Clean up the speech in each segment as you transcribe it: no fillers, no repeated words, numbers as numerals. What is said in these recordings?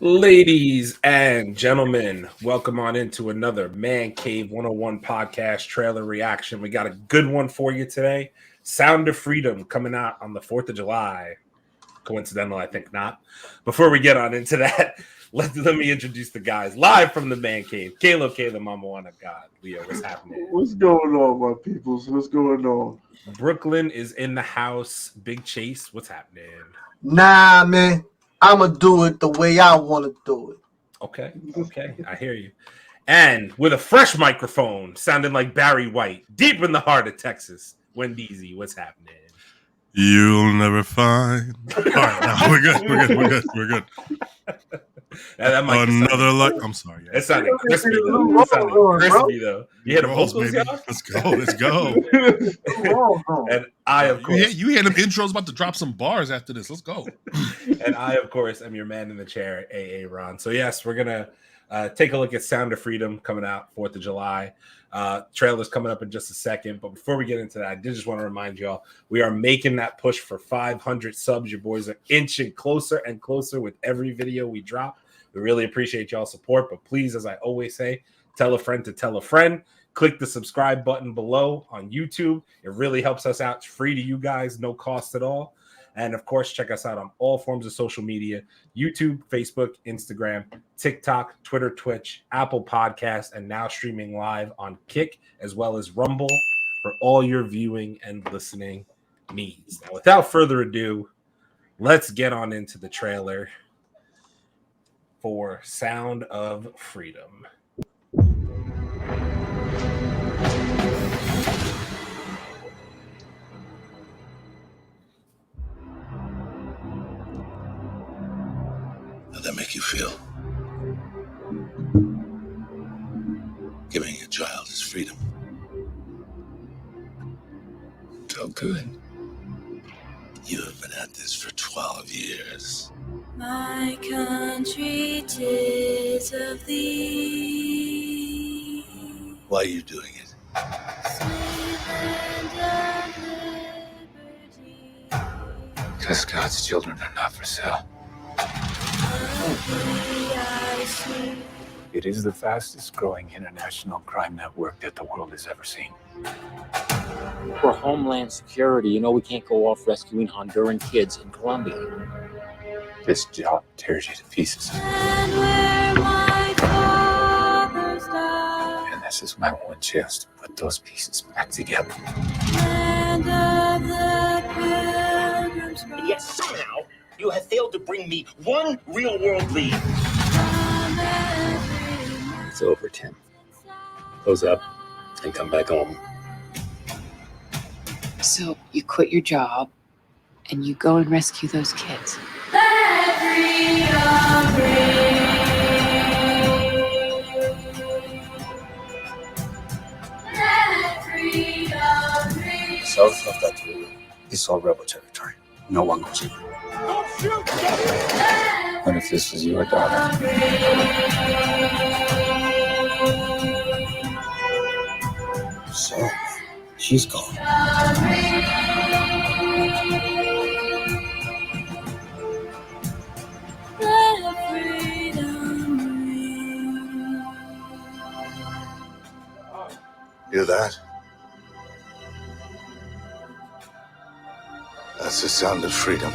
Ladies and gentlemen, welcome on into another Mancave101 Podcast trailer reaction. We got a good one for you today. Sound of Freedom coming out on the 4th of July. Coincidental, I think not. Before we get on into that, let me introduce the guys live from the Man Cave. Caleb, Mama Wanna God. Leo, what's happening? What's going on, my peoples? What's going on? Brooklyn is in the house. Big Chase, what's happening? Nah, man. I'ma do it the way I want to do it. Okay, I hear you. And with a fresh microphone, sounding like Barry White, deep in the heart of Texas, Wendeezy, what's happening? You'll never find. All right, no, we're good. Another like. I'm sorry. It sounded crispy though. You hit a vocals, y'all? Let's go. And I, of course, you hear them intros about to drop some bars after this. Let's go. And I, of course, am your man in the chair, AA Ron. So yes, we're gonna take a look at Sound of Freedom coming out 4th of July. Trailer's coming up in just a second, but before we get into that, I did just want to remind y'all we are making that push for 500 subs. Your boys are inching closer and closer with every video we drop. We really appreciate y'all's support, but please, as I always say, tell a friend to tell a friend. Click the subscribe button below on YouTube. It really helps us out. It's free to you guys, no cost at all. And of course, check us out on all forms of social media: YouTube, Facebook, Instagram, TikTok, Twitter, Twitch, Apple Podcasts, and now streaming live on Kick, as well as Rumble, for all your viewing and listening needs. Now, without further ado, let's get on into the trailer for Sound of Freedom. How'd that make you feel? Giving a child his freedom. Felt good. You have been at this for 12 years. My country, 'tis of thee. Why are you doing it? Sweet land of liberty. Because God's children are not for sale. It is the fastest growing international crime network that the world has ever seen. For Homeland Security, we can't go off rescuing Honduran kids in Colombia. This job tears you to pieces. And where my fathers died. And this is my one chance to put those pieces back together. Land of the Pilgrim's And yet somehow you have failed to bring me one real-world lead. It's over, Tim. Close up and come back home. So you quit your job and you go and rescue those kids. South of that river is all rebel territory. No one goes in. What if this was your daughter? So, she's gone. Hear that? That's the sound of freedom.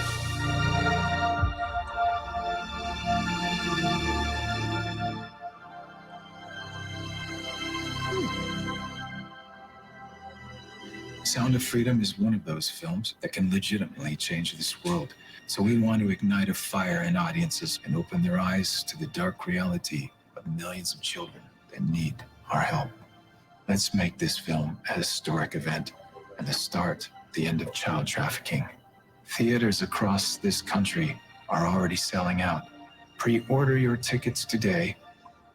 Sound of Freedom is one of those films that can legitimately change this world. So we want to ignite a fire in audiences and open their eyes to the dark reality of millions of children that need our help. Let's make this film a historic event and the start, the end of child trafficking. Theaters across this country are already selling out. Pre-order your tickets today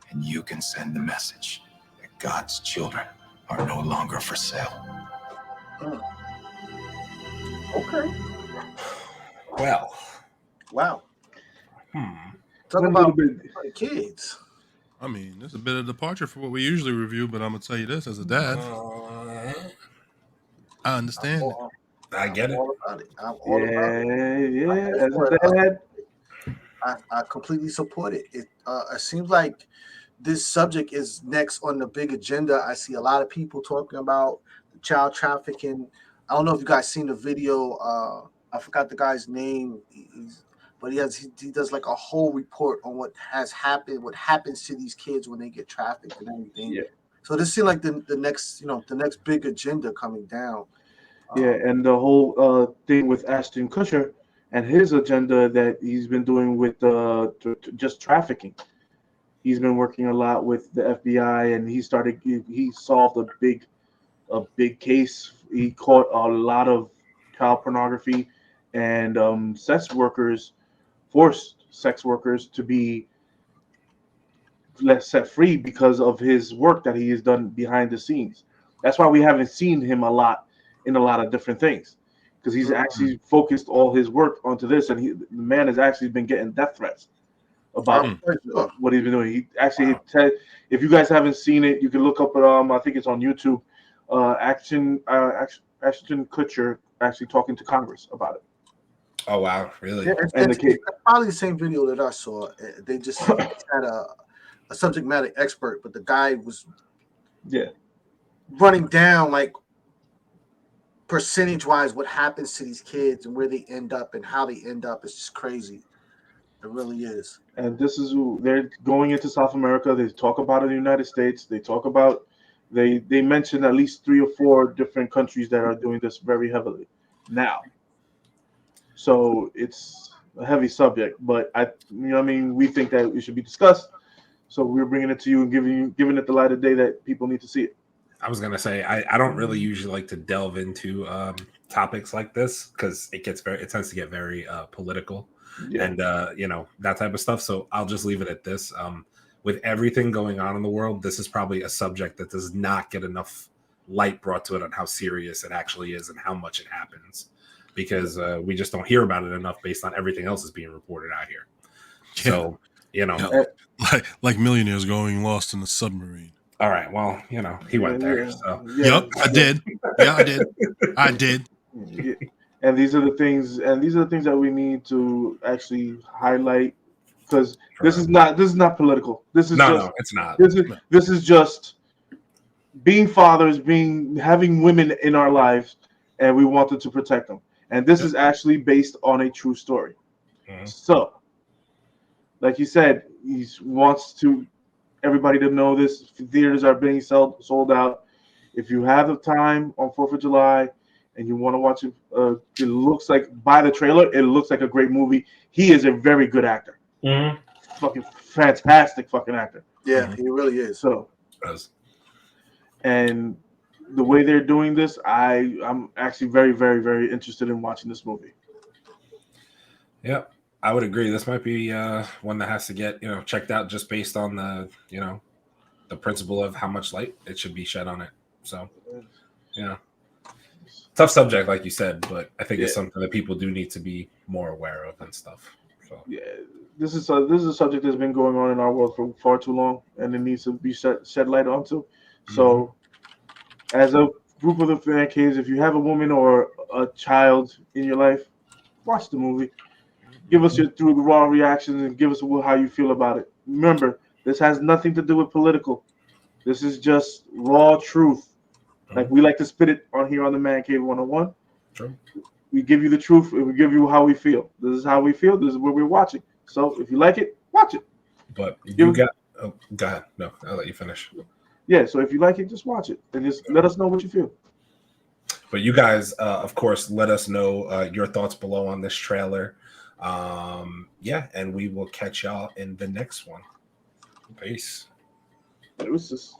and you can send the message that God's children are no longer for sale. Okay. Well, Wow. Talk about kids. I mean, it's a bit of departure for what we usually review, but I'm gonna tell you this as a dad, I understand it. I get it. All about it. I'm all about it. Yeah, as a dad, I completely support it. It seems like this subject is next on the big agenda. I see a lot of people talking about child trafficking. I don't know if you guys seen the video. I forgot the guy's name. But he does like a whole report on what has happened, what happens to these kids when they get trafficked and everything. Yeah. So this seems like the next big agenda coming down. Yeah, and the whole thing with Ashton Kutcher and his agenda that he's been doing with just trafficking. He's been working a lot with the FBI, and he solved a big case. He caught a lot of child pornography and forced sex workers to be set free because of his work that he has done behind the scenes. That's why we haven't seen him a lot in a lot of different things, because he's actually focused all his work onto this, and the man has actually been getting death threats about what he's been doing. He actually if you guys haven't seen it, you can look up I think it's on YouTube. Ashton Kutcher actually talking to Congress about it. Oh wow, really? Yeah, it's probably the same video that I saw. They just had a subject matter expert, but the guy was running down like percentage-wise what happens to these kids and where they end up and how they end up. It's just crazy. It really is. And they're going into South America. They talk about it in the United States. They talk about they mention at least 3 or 4 different countries that are doing this very heavily now. So it's a heavy subject, but we think that it should be discussed. So we're bringing it to you and giving it the light of day that people need to see it. I was gonna say I don't really usually like to delve into topics like this because it tends to get very political and that type of stuff. So I'll just leave it at this. With everything going on in the world, this is probably a subject that does not get enough light brought to it on how serious it actually is and how much it happens, because we just don't hear about it enough based on everything else that's being reported out here. So like millionaires going lost in a submarine. All right. Well, he went there. So. Yep, I did. Yeah, I did. And these are the things that we need to actually highlight, because this is not political. This is no, it's not. This is just being fathers, having women in our lives, and we wanted to protect them. And this is actually based on a true story. Mm-hmm. So, like you said, he wants everybody to know this. Theaters are being sold out. If you have the time on 4th of July and you want to watch it, it looks like, by the trailer, it looks like a great movie. He is a very good actor. Mm-hmm. Fucking fantastic fucking actor. Yeah, he really is. So, and the way they're doing this, I'm actually very, very, very interested in watching this movie. Yep. I would agree. This might be one that has to get checked out just based on the the principle of how much light it should be shed on it. So tough subject, like you said, but I think it's something that people do need to be more aware of and stuff. So this is a subject that's been going on in our world for far too long, and it needs to be shed light onto. So, as a group of the fan caves, if you have a woman or a child in your life, watch the movie. Give us your raw reactions and give us how you feel about it. Remember, this has nothing to do with political. This is just raw truth. Like we like to spit it on here on the Mancave101. True. We give you the truth and we give you how we feel. This is how we feel. This is what we're watching. So if you like it, watch it. But go ahead. No, I'll let you finish. Yeah, so if you like it, just watch it and just let us know what you feel. But you guys, of course, let us know your thoughts below on this trailer. And we will catch y'all in the next one. Peace. Deuces.